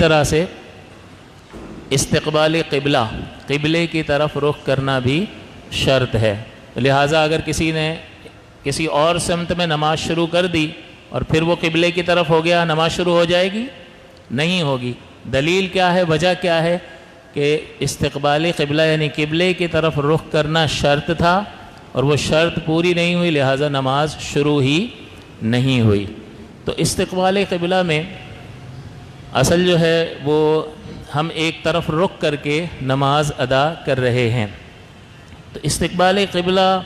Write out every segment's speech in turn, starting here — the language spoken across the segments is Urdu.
طرح سے استقبال قبلہ، قبلے کی طرف رخ کرنا بھی شرط ہے۔ لہٰذا اگر کسی نے کسی اور سمت میں نماز شروع کر دی اور پھر وہ قبلے کی طرف ہو گیا، نماز شروع ہو جائے گی؟ نہیں ہوگی۔ دلیل کیا ہے، وجہ کیا ہے؟ کہ استقبال قبلہ یعنی قبلے کی طرف رخ کرنا شرط تھا اور وہ شرط پوری نہیں ہوئی، لہٰذا نماز شروع ہی نہیں ہوئی۔ تو استقبال قبلہ میں اصل جو ہے وہ ہم ایک طرف رخ کر کے نماز ادا کر رہے ہیں۔ تو استقبال قبلہ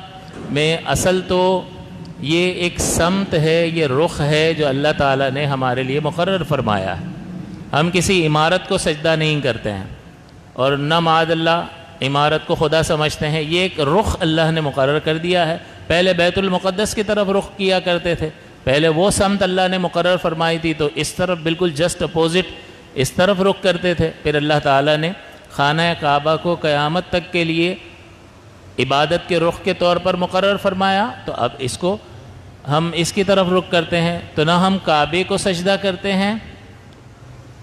میں اصل تو یہ ایک سمت ہے، یہ رخ ہے جو اللہ تعالیٰ نے ہمارے لیے مقرر فرمایا ہے۔ ہم کسی عمارت کو سجدہ نہیں کرتے ہیں اور نہ معاذ اللہ عمارت کو خدا سمجھتے ہیں، یہ ایک رخ اللہ نے مقرر کر دیا ہے۔ پہلے بیت المقدس کی طرف رخ کیا کرتے تھے، پہلے وہ سمت اللہ نے مقرر فرمائی تھی، تو اس طرف بالکل جسٹ اپوزٹ اس طرف رخ کرتے تھے۔ پھر اللہ تعالیٰ نے خانہ کعبہ کو قیامت تک کے لیے عبادت کے رخ کے طور پر مقرر فرمایا، تو اب اس کو ہم اس کی طرف رخ کرتے ہیں، تو نہ ہم کعبے کو سجدہ کرتے ہیں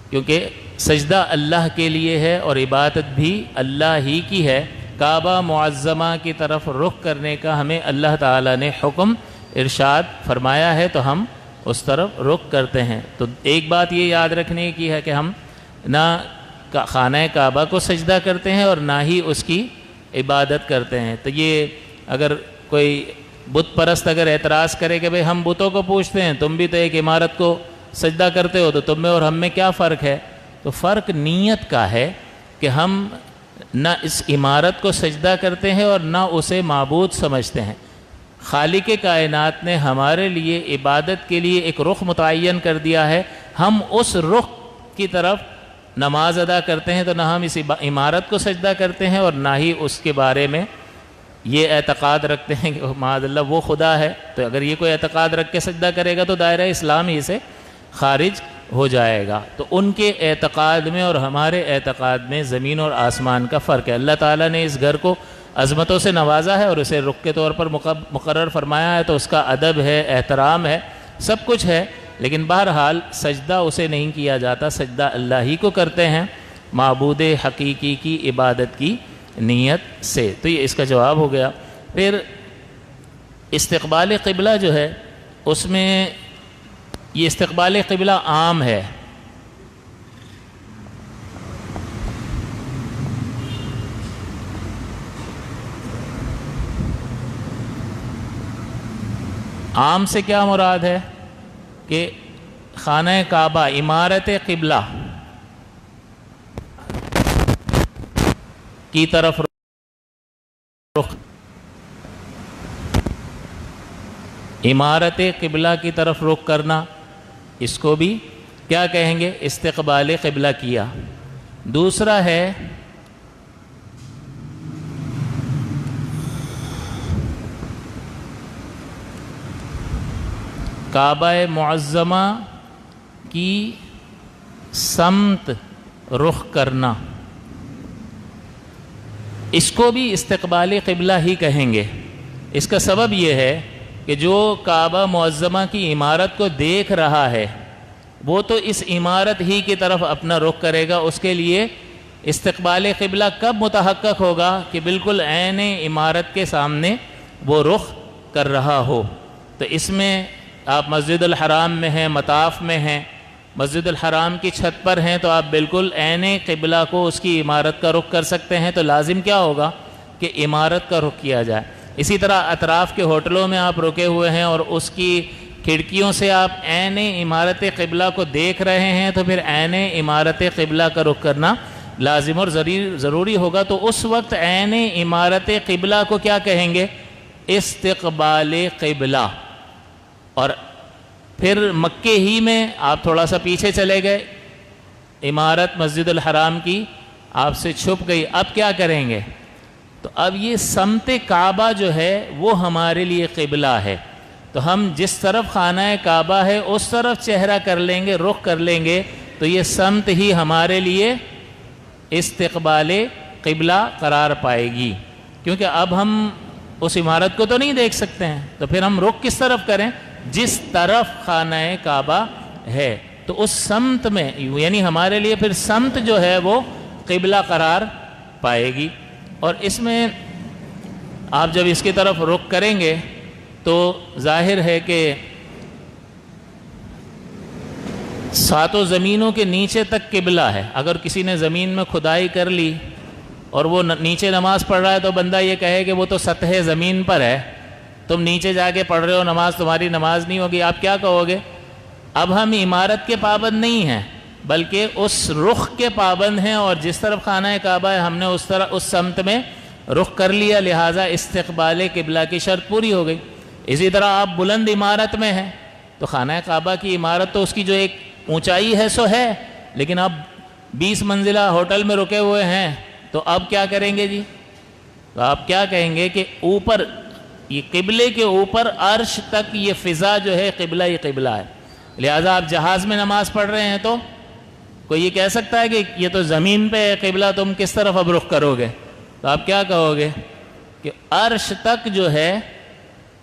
کیونکہ سجدہ اللہ کے لیے ہے اور عبادت بھی اللہ ہی کی ہے۔ کعبہ معظمہ کی طرف رخ کرنے کا ہمیں اللہ تعالیٰ نے حکم ارشاد فرمایا ہے، تو ہم اس طرف رخ کرتے ہیں۔ تو ایک بات یہ یاد رکھنے کی ہے کہ ہم نہ خانہ کعبہ کو سجدہ کرتے ہیں اور نہ ہی اس کی عبادت کرتے ہیں۔ تو یہ اگر کوئی بت پرست اگر اعتراض کرے کہ بھئی ہم بتوں کو پوچھتے ہیں، تم بھی تو ایک عمارت کو سجدہ کرتے ہو، تو تم میں اور ہم میں کیا فرق ہے؟ تو فرق نیت کا ہے کہ ہم نہ اس عمارت کو سجدہ کرتے ہیں اور نہ اسے معبود سمجھتے ہیں۔ خالق کائنات نے ہمارے لیے عبادت کے لیے ایک رخ متعین کر دیا ہے، ہم اس رخ کی طرف نماز ادا کرتے ہیں، تو نہ ہم اس عمارت کو سجدہ کرتے ہیں اور نہ ہی اس کے بارے میں یہ اعتقاد رکھتے ہیں کہ معاذ اللہ وہ خدا ہے۔ تو اگر یہ کوئی اعتقاد رکھ کے سجدہ کرے گا تو دائرہ اسلام ہی سے خارج ہو جائے گا۔ تو ان کے اعتقاد میں اور ہمارے اعتقاد میں زمین اور آسمان کا فرق ہے۔ اللہ تعالیٰ نے اس گھر کو عظمتوں سے نوازا ہے اور اسے رخ کے طور پر مقرر فرمایا ہے، تو اس کا ادب ہے، احترام ہے، سب کچھ ہے، لیکن بہرحال سجدہ اسے نہیں کیا جاتا، سجدہ اللہ ہی کو کرتے ہیں معبود حقیقی کی عبادت کی نیت سے۔ تو یہ اس کا جواب ہو گیا۔ پھر استقبال قبلہ جو ہے اس میں یہ استقبال قبلہ عام ہے، عام سے کیا مراد ہے کہ خانہ کعبہ عمارت قبلہ کی طرف رخ، عمارت قبلہ کی طرف رخ کرنا، اس کو بھی کیا کہیں گے؟ استقبال قبلہ کیا۔ دوسرا ہے کعبہ معظمہ کی سمت رخ کرنا، اس کو بھی استقبال قبلہ ہی کہیں گے۔ اس کا سبب یہ ہے کہ جو کعبہ معظمہ کی عمارت کو دیکھ رہا ہے وہ تو اس عمارت ہی کی طرف اپنا رخ کرے گا، اس کے لیے استقبال قبلہ کب متحقق ہوگا کہ بالکل عین عمارت کے سامنے وہ رخ کر رہا ہو۔ تو اس میں آپ مسجد الحرام میں ہیں، مطاف میں ہیں، مسجد الحرام کی چھت پر ہیں، تو آپ بالکل عین قبلہ کو اس کی عمارت کا رخ کر سکتے ہیں، تو لازم کیا ہوگا کہ عمارت کا رخ کیا جائے۔ اسی طرح اطراف کے ہوٹلوں میں آپ رکے ہوئے ہیں اور اس کی کھڑکیوں سے آپ عین عمارت قبلہ کو دیکھ رہے ہیں، تو پھر عین عمارت قبلہ کا رخ کرنا لازم اور ضروری ہوگا۔ تو اس وقت عین عمارت قبلہ کو کیا کہیں گے؟ استقبال قبلہ۔ اور پھر مکے ہی میں آپ تھوڑا سا پیچھے چلے گئے، عمارت مسجد الحرام کی آپ سے چھپ گئی، اب کیا کریں گے؟ تو اب یہ سمت کعبہ جو ہے وہ ہمارے لیے قبلہ ہے، تو ہم جس طرف خانہ کعبہ ہے اس طرف چہرہ کر لیں گے، رخ کر لیں گے، تو یہ سمت ہی ہمارے لیے استقبال قبلہ قرار پائے گی، کیونکہ اب ہم اس عمارت کو تو نہیں دیکھ سکتے ہیں، تو پھر ہم رخ کس طرف کریں؟ جس طرف خانہ کعبہ ہے۔ تو اس سمت میں یعنی ہمارے لیے پھر سمت جو ہے وہ قبلہ قرار پائے گی. اور اس میں آپ جب اس کی طرف رخ کریں گے تو ظاہر ہے کہ ساتوں زمینوں کے نیچے تک قبلہ ہے. اگر کسی نے زمین میں کھدائی کر لی اور وہ نیچے نماز پڑھ رہا ہے تو بندہ یہ کہے کہ وہ تو سطح زمین پر ہے, تم نیچے جا کے پڑھ رہے ہو نماز, تمہاری نماز نہیں ہوگی. آپ کیا کہو گے؟ اب ہم عمارت کے پابند نہیں ہیں بلکہ اس رخ کے پابند ہیں, اور جس طرف خانہ کعبہ ہے ہم نے اس طرح اس سمت میں رخ کر لیا, لہٰذا استقبال قبلہ کی شرط پوری ہو گئی. اسی طرح آپ بلند عمارت میں ہیں تو خانہ کعبہ کی عمارت تو اس کی جو ایک اونچائی ہے سو ہے, لیکن آپ 20 منزلہ ہوٹل میں رکے ہوئے ہیں تو اب کیا کریں گے جی؟ تو آپ کیا کہیں گے کہ اوپر یہ قبلے کے اوپر عرش تک یہ فضا جو ہے قبلہ ہی قبلہ ہے. لہٰذا آپ جہاز میں نماز پڑھ رہے ہیں تو کوئی یہ کہہ سکتا ہے کہ یہ تو زمین پہ ہے قبلہ, تم کس طرف اب رخ کرو گے؟ تو آپ کیا کہو گے کہ عرش تک جو ہے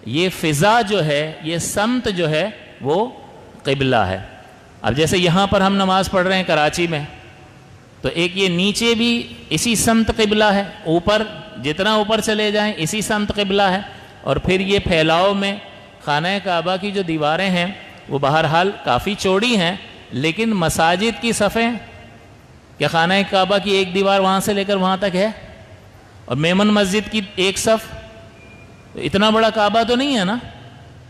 یہ فضا جو ہے, یہ سمت جو ہے وہ قبلہ ہے. اب جیسے یہاں پر ہم نماز پڑھ رہے ہیں کراچی میں, تو ایک یہ نیچے بھی اسی سمت قبلہ ہے, اوپر جتنا اوپر چلے جائیں اسی سمت قبلہ ہے, اور پھر یہ پھیلاؤ میں خانہ کعبہ کی جو دیواریں ہیں وہ بہرحال کافی چوڑی ہیں, لیکن مساجد کی صفیں کہ خانہ کعبہ کی ایک دیوار وہاں سے لے کر وہاں تک ہے, اور میمن مسجد کی ایک صف, اتنا بڑا کعبہ تو نہیں ہے نا.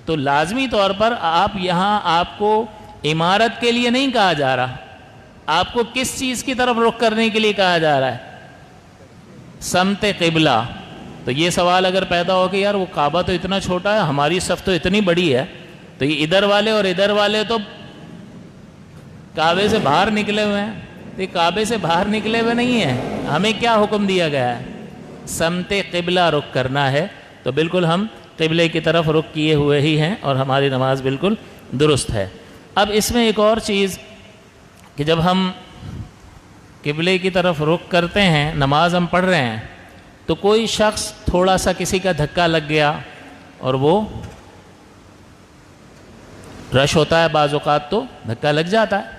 تو لازمی طور پر آپ یہاں آپ کو عمارت کے لیے نہیں کہا جا رہا, آپ کو کس چیز کی طرف رخ کرنے کے لیے کہا جا رہا ہے؟ سمت قبلہ. تو یہ سوال اگر پیدا ہو کہ یار وہ کعبہ تو اتنا چھوٹا ہے, ہماری صف تو اتنی بڑی ہے, تو یہ ادھر والے اور ادھر والے تو کعبے سے باہر نکلے ہوئے ہیں. تو یہ کعبے سے باہر نکلے ہوئے نہیں ہیں, ہمیں کیا حکم دیا گیا ہے؟ سمت قبلہ رخ کرنا ہے. تو بالکل ہم قبلے کی طرف رخ کیے ہوئے ہی ہیں اور ہماری نماز بالکل درست ہے. اب اس میں ایک اور چیز کہ جب ہم قبلے کی طرف رخ کرتے ہیں, نماز ہم پڑھ رہے ہیں, تو کوئی شخص تھوڑا سا کسی کا دھکا لگ گیا اور وہ رش ہوتا ہے بعض اوقات تو دھکا لگ جاتا ہے,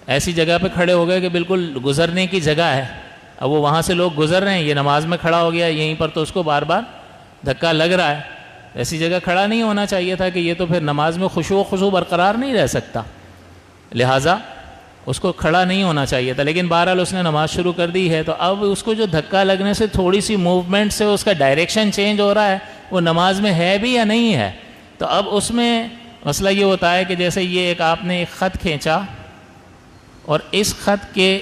ایسی جگہ پہ کھڑے ہو گئے کہ بالکل گزرنے کی جگہ ہے, اب وہ وہاں سے لوگ گزر رہے ہیں, یہ نماز میں کھڑا ہو گیا یہیں پر, تو اس کو بار بار دھکا لگ رہا ہے. ایسی جگہ کھڑا نہیں ہونا چاہیے تھا کہ یہ تو پھر نماز میں خشوع و خضوع برقرار نہیں رہ سکتا, لہٰذا اس کو کھڑا نہیں ہونا چاہیے تھا. لیکن بہرحال اس نے نماز شروع کر دی ہے, تو اب اس کو جو دھکا لگنے سے تھوڑی سی موومنٹ سے اس کا ڈائریکشن چینج ہو رہا ہے, وہ نماز میں ہے بھی یا نہیں ہے. تو اب اس میں مسئلہ یہ ہوتا ہے کہ جیسے یہ ایک آپ نے ایک خط کھینچا اور اس خط کے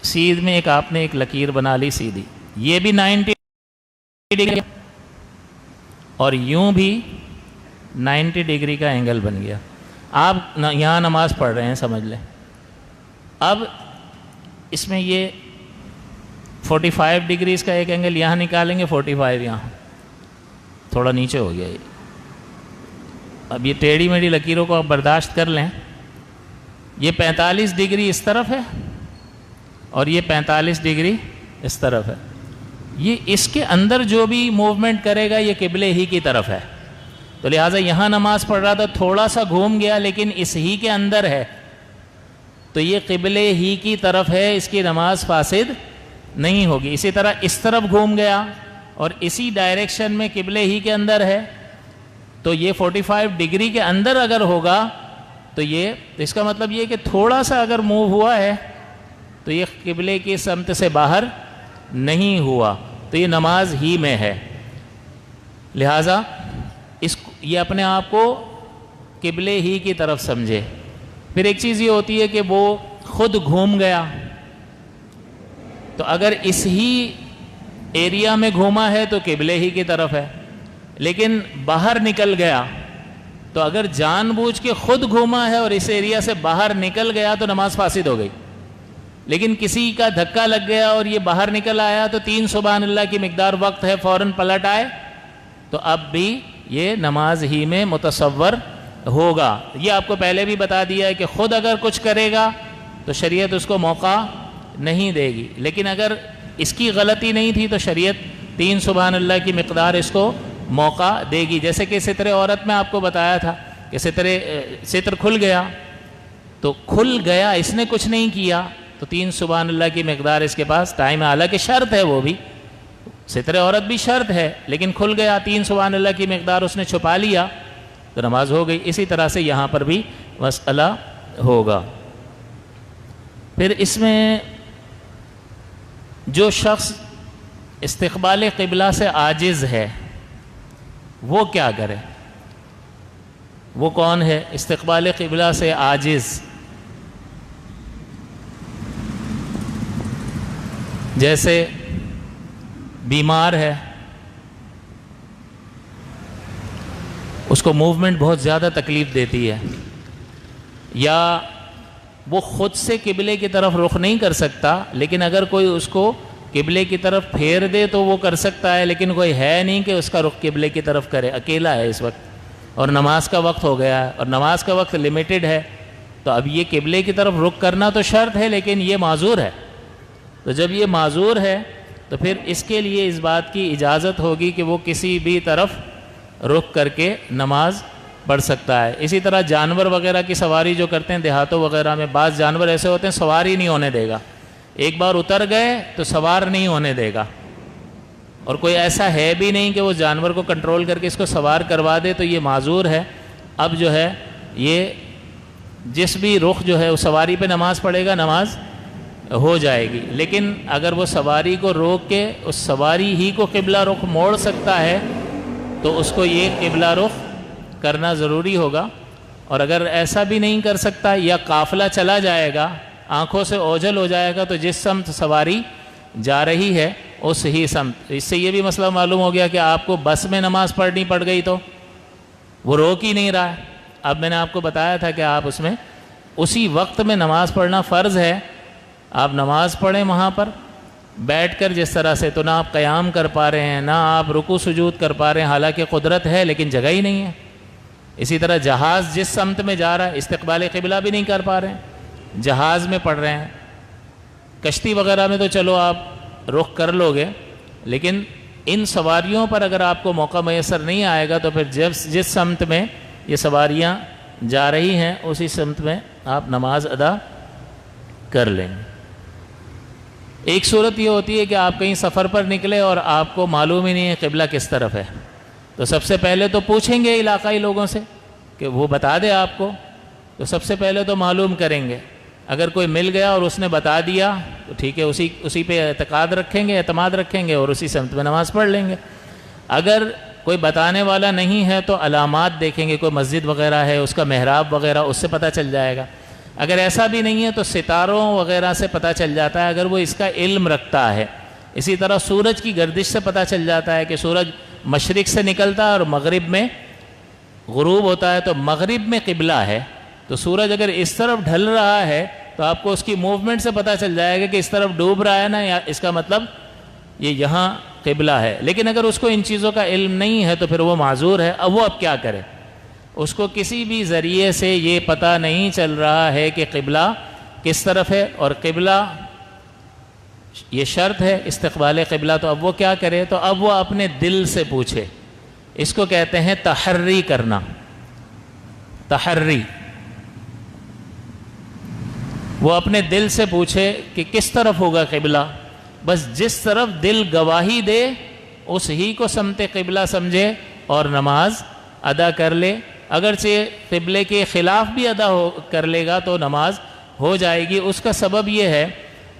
سیدھ میں ایک آپ نے ایک لکیر بنا لی سیدھی, یہ بھی 90 ڈگری اور یوں بھی 90 ڈگری کا اینگل بن گیا. آپ یہاں نماز پڑھ رہے ہیں سمجھ لیں, اب اس میں یہ 45 ڈگریز کا ایک اینگل یہاں نکالیں گے, 45 یہاں, تھوڑا نیچے ہو گیا یہ. اب یہ ٹیڑھی میڑھی لکیروں کو آپ برداشت کر لیں, یہ 45 ڈگری اس طرف ہے اور یہ 45 ڈگری اس طرف ہے. یہ اس کے اندر جو بھی موومنٹ کرے گا یہ قبلے ہی کی طرف ہے, تو لہٰذا یہاں نماز پڑھ رہا تھا, تھوڑا سا گھوم گیا لیکن اس ہی کے اندر ہے, تو یہ قبلے ہی کی طرف ہے, اس کی نماز فاسد نہیں ہوگی. اسی طرح اس طرف گھوم گیا اور اسی ڈائریکشن میں قبلے ہی کے اندر ہے, تو یہ 45 ڈگری کے اندر اگر ہوگا تو اس کا مطلب یہ کہ تھوڑا سا اگر موو ہوا ہے تو یہ قبلے کی سمت سے باہر نہیں ہوا, تو یہ نماز ہی میں ہے. لہٰذا یہ اپنے آپ کو قبلے ہی کی طرف سمجھے. پھر ایک چیز یہ ہوتی ہے کہ وہ خود گھوم گیا, تو اگر اس ہی ایریا میں گھوما ہے تو قبلے ہی کی طرف ہے, لیکن باہر نکل گیا تو اگر جان بوجھ کے خود گھوما ہے اور اس ایریا سے باہر نکل گیا تو نماز فاسد ہو گئی. لیکن کسی کا دھکا لگ گیا اور یہ باہر نکل آیا تو 3 سبحان اللہ کی مقدار وقت ہے, فوراً پلٹ آئے, تو اب بھی یہ نماز ہی میں متصور ہوگا. یہ آپ کو پہلے بھی بتا دیا ہے کہ خود اگر کچھ کرے گا تو شریعت اس کو موقع نہیں دے گی, لیکن اگر اس کی غلطی نہیں تھی تو شریعت 3 سبحان اللہ کی مقدار اس کو موقع دے گی. جیسے کہ ستر عورت میں آپ کو بتایا تھا کہ ستر کھل گیا تو کھل گیا، اس نے کچھ نہیں کیا، تو 3 سبحان اللہ کی مقدار اس کے پاس ٹائم ہے، حالانکہ شرط ہے، وہ بھی ستر عورت بھی شرط ہے، لیکن کھل گیا، 3 سبحان اللہ کی مقدار اس نے چھپا لیا تو نماز ہو گئی۔ اسی طرح سے یہاں پر بھی مسئلہ ہوگا۔ پھر اس میں جو شخص استقبال قبلہ سے عاجز ہے وہ کیا کرے؟ وہ کون ہے استقبال قبلہ سے عاجز؟ جیسے بیمار ہے، اس کو موومنٹ بہت زیادہ تکلیف دیتی ہے، یا وہ خود سے قبلے کی طرف رخ نہیں کر سکتا، لیکن اگر کوئی اس کو قبلے کی طرف پھیر دے تو وہ کر سکتا ہے، لیکن کوئی ہے نہیں کہ اس کا رخ قبلے کی طرف کرے، اکیلا ہے اس وقت اور نماز کا وقت ہو گیا ہے اور نماز کا وقت لمیٹڈ ہے، تو اب یہ قبلے کی طرف رخ کرنا تو شرط ہے لیکن یہ معذور ہے۔ تو جب یہ معذور ہے تو پھر اس کے لیے اس بات کی اجازت ہوگی کہ وہ کسی بھی طرف رخ کر کے نماز پڑھ سکتا ہے۔ اسی طرح جانور وغیرہ کی سواری جو کرتے ہیں دیہاتوں وغیرہ میں، بعض جانور ایسے ہوتے ہیں سواری نہیں ہونے دے گا، ایک بار اتر گئے تو سوار نہیں ہونے دے گا، اور کوئی ایسا ہے بھی نہیں کہ وہ جانور کو کنٹرول کر کے اس کو سوار کروا دے، تو یہ معذور ہے۔ اب جو ہے یہ جس بھی رخ جو ہے وہ سواری پہ نماز پڑھے گا، نماز ہو جائے گی، لیکن اگر وہ سواری کو روک کے اس سواری ہی کو قبلہ رخ موڑ سکتا ہے تو اس کو یہ قبلہ رخ کرنا ضروری ہوگا، اور اگر ایسا بھی نہیں کر سکتا یا قافلہ چلا جائے گا، آنکھوں سے اوجھل ہو جائے گا، تو جس سمت سواری جا رہی ہے اس ہی سمت۔ اس سے یہ بھی مسئلہ معلوم ہو گیا کہ آپ کو بس میں نماز پڑھنی پڑ گئی تو وہ روک ہی نہیں رہا ہے۔ اب میں نے آپ کو بتایا تھا کہ آپ اس میں اسی وقت میں نماز پڑھنا فرض ہے، آپ نماز پڑھیں وہاں پر بیٹھ کر جس طرح سے، تو نہ آپ قیام کر پا رہے ہیں نہ آپ رکوع سجود کر پا رہے ہیں، حالانکہ قدرت ہے لیکن جگہ ہی نہیں ہے۔ اسی طرح جہاز جس سمت میں جا رہا ہے استقبال قبلہ بھی نہیں کر پا رہے ہیں، جہاز میں پڑھ رہے ہیں، کشتی وغیرہ میں تو چلو آپ رخ کر لو گے، لیکن ان سواریوں پر اگر آپ کو موقع میسر نہیں آئے گا تو پھر جس سمت میں یہ سواریاں جا رہی ہیں اسی سمت میں آپ نماز ادا کر لیں گے۔ ایک صورت یہ ہوتی ہے کہ آپ کہیں سفر پر نکلے اور آپ کو معلوم ہی نہیں ہے قبلہ کس طرف ہے، تو سب سے پہلے تو پوچھیں گے علاقائی لوگوں سے کہ وہ بتا دے آپ کو، تو سب سے پہلے تو معلوم کریں گے۔ اگر کوئی مل گیا اور اس نے بتا دیا تو ٹھیک ہے، اسی پہ اعتماد رکھیں گے اور اسی سمت میں نماز پڑھ لیں گے۔ اگر کوئی بتانے والا نہیں ہے تو علامات دیکھیں گے، کوئی مسجد وغیرہ ہے اس کا محراب وغیرہ، اس سے پتہ چل جائے گا۔ اگر ایسا بھی نہیں ہے تو ستاروں وغیرہ سے پتہ چل جاتا ہے اگر وہ اس کا علم رکھتا ہے۔ اسی طرح سورج کی گردش سے پتہ چل جاتا ہے کہ سورج مشرق سے نکلتا ہے اور مغرب میں غروب ہوتا ہے، تو مغرب میں قبلہ ہے، تو سورج اگر اس طرف ڈھل رہا ہے تو آپ کو اس کی موومنٹ سے پتہ چل جائے گا کہ اس طرف ڈوب رہا ہے نا، یا اس کا مطلب یہ یہاں قبلہ ہے۔ لیکن اگر اس کو ان چیزوں کا علم نہیں ہے تو پھر وہ معذور ہے۔ اب وہ کیا کرے؟ اس کو کسی بھی ذریعے سے یہ پتہ نہیں چل رہا ہے کہ قبلہ کس طرف ہے، اور قبلہ یہ شرط ہے استقبال قبلہ، تو اب وہ کیا کرے؟ تو اب وہ اپنے دل سے پوچھے۔ اس کو کہتے ہیں تحری کرنا، تحری۔ وہ اپنے دل سے پوچھے کہ کس طرف ہوگا قبلہ، بس جس طرف دل گواہی دے اس ہی کو سمت قبلہ سمجھے اور نماز ادا کر لے۔ اگرچہ قبلے کے خلاف بھی ادا کر لے گا تو نماز ہو جائے گی۔ اس کا سبب یہ ہے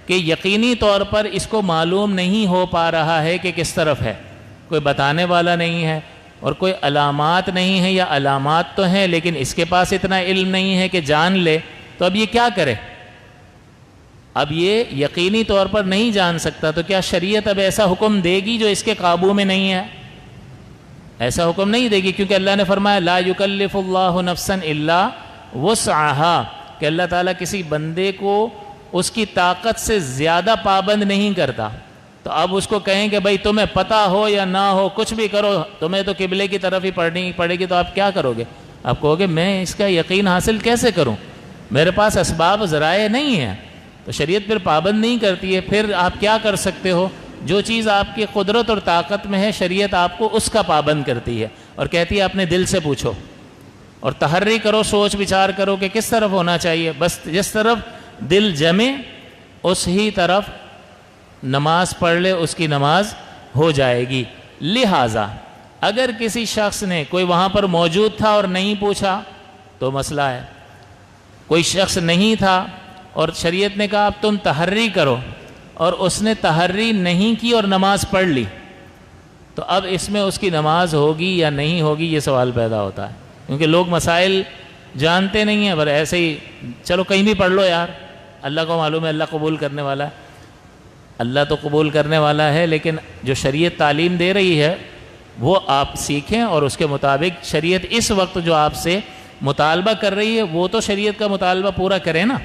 کہ یقینی طور پر اس کو معلوم نہیں ہو پا رہا ہے کہ کس طرف ہے، کوئی بتانے والا نہیں ہے اور کوئی علامات نہیں ہے، یا علامات تو ہیں لیکن اس کے پاس اتنا علم نہیں ہے کہ جان لے، تو اب یہ کیا کرے؟ اب یہ یقینی طور پر نہیں جان سکتا، تو کیا شریعت اب ایسا حکم دے گی جو اس کے قابو میں نہیں ہے؟ ایسا حکم نہیں دے گی، کیونکہ اللہ نے فرمایا لا یکلف اللہ نفسا الا وسعها، کہ اللہ تعالیٰ کسی بندے کو اس کی طاقت سے زیادہ پابند نہیں کرتا۔ تو اب اس کو کہیں کہ بھائی تمہیں پتہ ہو یا نہ ہو کچھ بھی کرو، تمہیں تو قبلے کی طرف ہی پڑھنی پڑے گی، تو آپ کیا کرو گے؟ آپ کہو گے میں اس کا یقین حاصل کیسے کروں، میرے پاس اسباب ذرائع نہیں ہیں۔ تو شریعت پھر پابند نہیں کرتی ہے۔ پھر آپ کیا کر سکتے ہو؟ جو چیز آپ کی قدرت اور طاقت میں ہے شریعت آپ کو اس کا پابند کرتی ہے اور کہتی ہے اپنے دل سے پوچھو۔ اور تحری کرو، سوچ بچار کرو کہ کس طرف ہونا چاہیے، بس جس طرف دل جمے اس ہی طرف نماز پڑھ لے، اس کی نماز ہو جائے گی۔ لہٰذا اگر کسی شخص نے، کوئی وہاں پر موجود تھا اور نہیں پوچھا تو مسئلہ ہے، کوئی شخص نہیں تھا اور شریعت نے کہا اب تم تحری کرو، اور اس نے تحری نہیں کی اور نماز پڑھ لی، تو اب اس میں اس کی نماز ہوگی یا نہیں ہوگی، یہ سوال پیدا ہوتا ہے، کیونکہ لوگ مسائل جانتے نہیں ہیں، پر ایسے ہی چلو کہیں بھی پڑھ لو یار، اللہ کو معلوم ہے اللہ قبول کرنے والا ہے۔ اللہ تو قبول کرنے والا ہے، لیکن جو شریعت تعلیم دے رہی ہے وہ آپ سیکھیں، اور اس کے مطابق شریعت اس وقت جو آپ سے مطالبہ کر رہی ہے وہ تو شریعت کا مطالبہ پورا کریں نا۔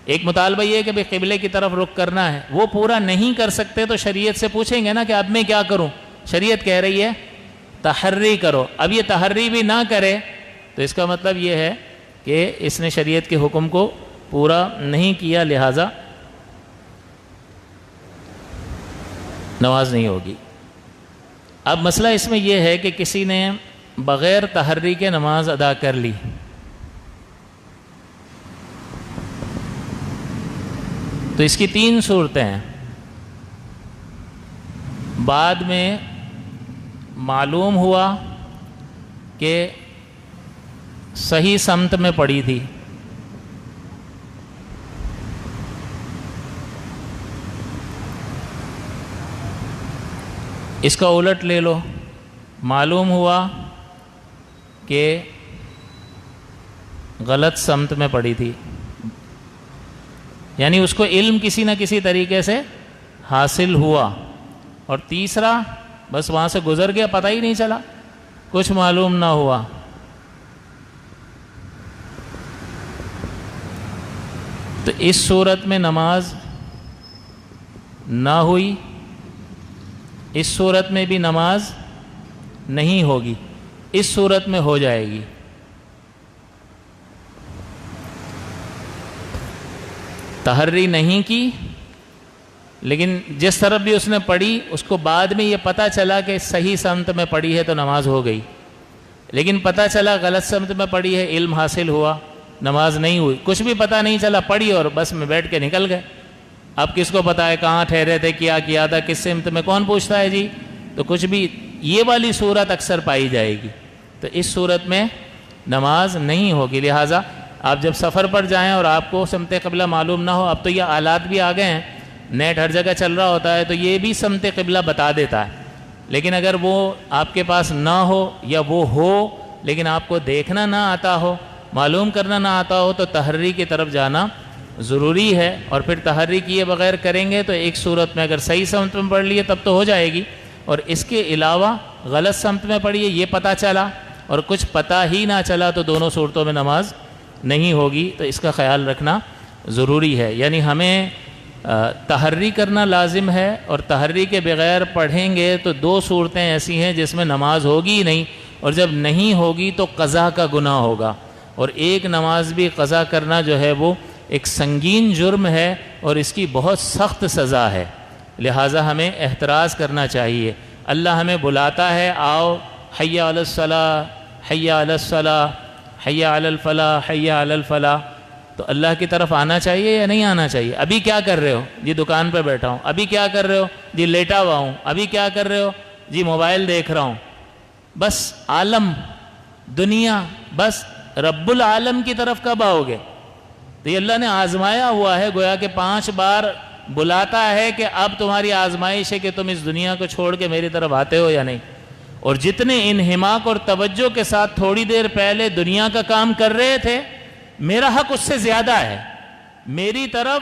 ایک مطالبہ یہ ہے کہ بھئی قبلے کی طرف رخ کرنا ہے، وہ پورا نہیں کر سکتے تو شریعت سے پوچھیں گے نا کہ اب میں کیا کروں؟ شریعت کہہ رہی ہے تحری کرو، اب یہ تحری بھی نہ کرے تو اس کا مطلب یہ ہے کہ اس نے شریعت کے حکم کو پورا نہیں کیا، لہٰذا نماز نہیں ہوگی۔ اب مسئلہ اس میں یہ ہے کہ کسی نے بغیر تحری کے نماز ادا کر لی، تو اس کی 3 صورتیں ہیں۔ بعد میں معلوم ہوا کہ صحیح سمت میں پڑی تھی، اس کا الٹ لے لو، معلوم ہوا کہ غلط سمت میں پڑی تھی، یعنی اس کو علم کسی نہ کسی طریقے سے حاصل ہوا، اور تیسرا بس وہاں سے گزر گیا، پتہ ہی نہیں چلا، کچھ معلوم نہ ہوا۔ تو اس صورت میں نماز نہ ہوئی، اس صورت میں بھی نماز نہیں ہوگی، اس صورت میں ہو جائے گی۔ تحری نہیں کی، لیکن جس طرف بھی اس نے پڑھی اس کو بعد میں یہ پتہ چلا کہ صحیح سمت میں پڑھی ہے تو نماز ہو گئی، لیکن پتہ چلا غلط سمت میں پڑھی ہے، علم حاصل ہوا، نماز نہیں ہوئی۔ کچھ بھی پتہ نہیں چلا، پڑھی اور بس میں بیٹھ کے نکل گئے، اب کس کو پتہ ہے کہاں ٹھہرے تھے، کیا کیا تھا، کس سمت میں، کون پوچھتا ہے جی؟ تو کچھ بھی، یہ والی صورت اکثر پائی جائے گی، تو اس صورت میں نماز نہیں ہوگی۔ لہٰذا آپ جب سفر پر جائیں اور آپ کو سمت قبلہ معلوم نہ ہو، اب تو یہ آلات بھی آ گئے ہیں، نیٹ ہر جگہ چل رہا ہوتا ہے، تو یہ بھی سمت قبلہ بتا دیتا ہے، لیکن اگر وہ آپ کے پاس نہ ہو یا وہ ہو لیکن آپ کو دیکھنا نہ آتا ہو، معلوم کرنا نہ آتا ہو، تو تحری کی طرف جانا ضروری ہے، اور پھر تحری کیے بغیر کریں گے تو ایک صورت میں اگر صحیح سمت میں پڑھ لیے تب تو ہو جائے گی، اور اس کے علاوہ غلط سمت میں پڑھیے یہ پتہ چلا اور کچھ پتہ ہی نہ چلا تو دونوں صورتوں میں نماز نہیں ہوگی، تو اس کا خیال رکھنا ضروری ہے۔ یعنی ہمیں تحری کرنا لازم ہے، اور تحری کے بغیر پڑھیں گے تو 2 صورتیں ایسی ہیں جس میں نماز ہوگی ہی نہیں، اور جب نہیں ہوگی تو قضا کا گناہ ہوگا، اور ایک نماز بھی قضا کرنا جو ہے وہ ایک سنگین جرم ہے اور اس کی بہت سخت سزا ہے، لہٰذا ہمیں احتراز کرنا چاہیے۔ اللہ ہمیں بلاتا ہے، آؤ حی علی الصلاۃ، حی علی الصلاۃ، حی علی الفلاح، حی علی الفلاح، تو اللہ کی طرف آنا چاہیے یا نہیں آنا چاہیے؟ ابھی کیا کر رہے ہو جی؟ دکان پہ بیٹھا ہوں۔ ابھی کیا کر رہے ہو جی؟ لیٹا ہوا ہوں۔ ابھی کیا کر رہے ہو جی؟ موبائل دیکھ رہا ہوں۔ بس عالم، دنیا، بس رب العالم کی طرف کب آؤ گے؟ تو یہ اللہ نے آزمایا ہوا ہے، گویا کہ 5 بار بلاتا ہے کہ اب تمہاری آزمائش ہے کہ تم اس دنیا کو چھوڑ کے میری طرف آتے ہو یا نہیں، اور جتنے انہماک اور توجہ کے ساتھ تھوڑی دیر پہلے دنیا کا کام کر رہے تھے، میرا حق اس سے زیادہ ہے، میری طرف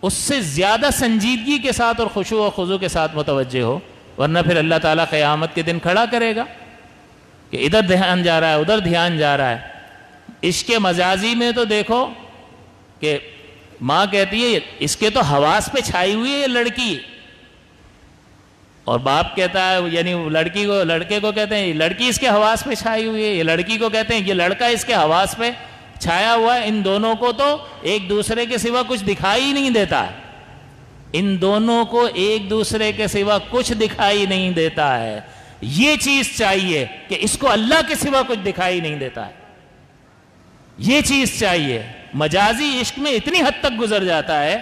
اس سے زیادہ سنجیدگی کے ساتھ اور خشوع و خضوع کے ساتھ متوجہ ہو، ورنہ پھر اللہ تعالیٰ قیامت کے دن کھڑا کرے گا کہ ادھر دھیان جا رہا ہے، ادھر دھیان جا رہا ہے۔ عشق مجازی میں تو دیکھو کہ ماں کہتی ہے اس کے تو حواس پہ چھائی ہوئی ہے یہ لڑکی، اور باپ کہتا ہے، یعنی لڑکی کو، لڑکے کو کہتے ہیں یہ لڑکی اس کے حواس پہ چھائی ہوئی ہے، یہ لڑکی کو کہتے ہیں یہ لڑکا اس کے حواس پہ چھایا ہوا ہے۔ ان دونوں کو تو ایک دوسرے کے سوا کچھ دکھائی ہی نہیں دیتا ہے، ان دونوں کو ایک دوسرے کے سوا کچھ دکھائی نہیں دیتا ہے۔ یہ چیز چاہیے کہ اس کو اللہ کے سوا کچھ دکھائی نہیں دیتا ہے، یہ چیز چاہیے. مجازی عشق میں اتنی حد تک گزر جاتا ہے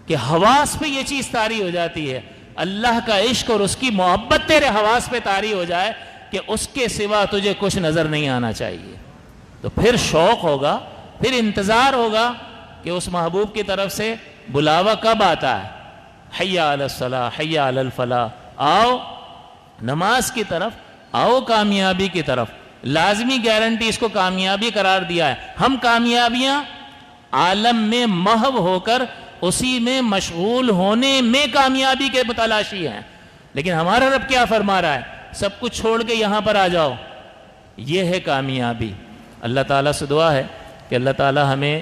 کہ حواس پہ یہ چیز طاری ہو جاتی ہے. اللہ کا عشق اور اس کی محبت تیرے حواس پہ طاری ہو جائے کہ اس کے سوا تجھے کچھ نظر نہیں آنا چاہیے. تو پھر شوق ہوگا, پھر انتظار ہوگا کہ اس محبوب کی طرف سے بلاوا کب آتا ہے. حی علی الصلاح, حی علی الفلاح, آؤ نماز کی طرف, آؤ کامیابی کی طرف. لازمی گارنٹی اس کو کامیابی قرار دیا ہے. ہم کامیابیاں عالم میں محو ہو کر اسی میں مشغول ہونے میں کامیابی کے متلاشی ہیں, لیکن ہمارا رب کیا فرما رہا ہے؟ سب کچھ چھوڑ کے یہاں پر آ جاؤ, یہ ہے کامیابی. اللہ تعالیٰ سے دعا ہے کہ اللہ تعالیٰ ہمیں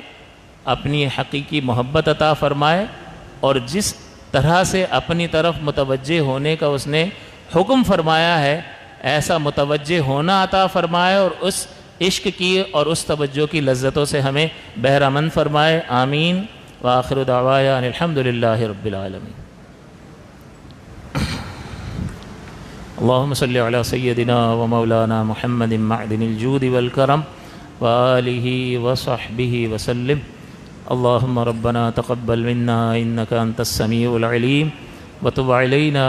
اپنی حقیقی محبت عطا فرمائے, اور جس طرح سے اپنی طرف متوجہ ہونے کا اس نے حکم فرمایا ہے ایسا متوجہ ہونا عطا فرمائے, اور اس عشق کی اور اس توجہ کی لذتوں سے ہمیں بہرہ مند فرمائے. آمین. وآخر دعوایا ان الحمدللہ رب العالمین. اللہم صلی علی سیدنا و مولانا محمد معدن الجود والکرم وآلہ وصحبہ وسلم. اللہم ربنا تقبل منا انکا انت السمیع العلیم وتب علینا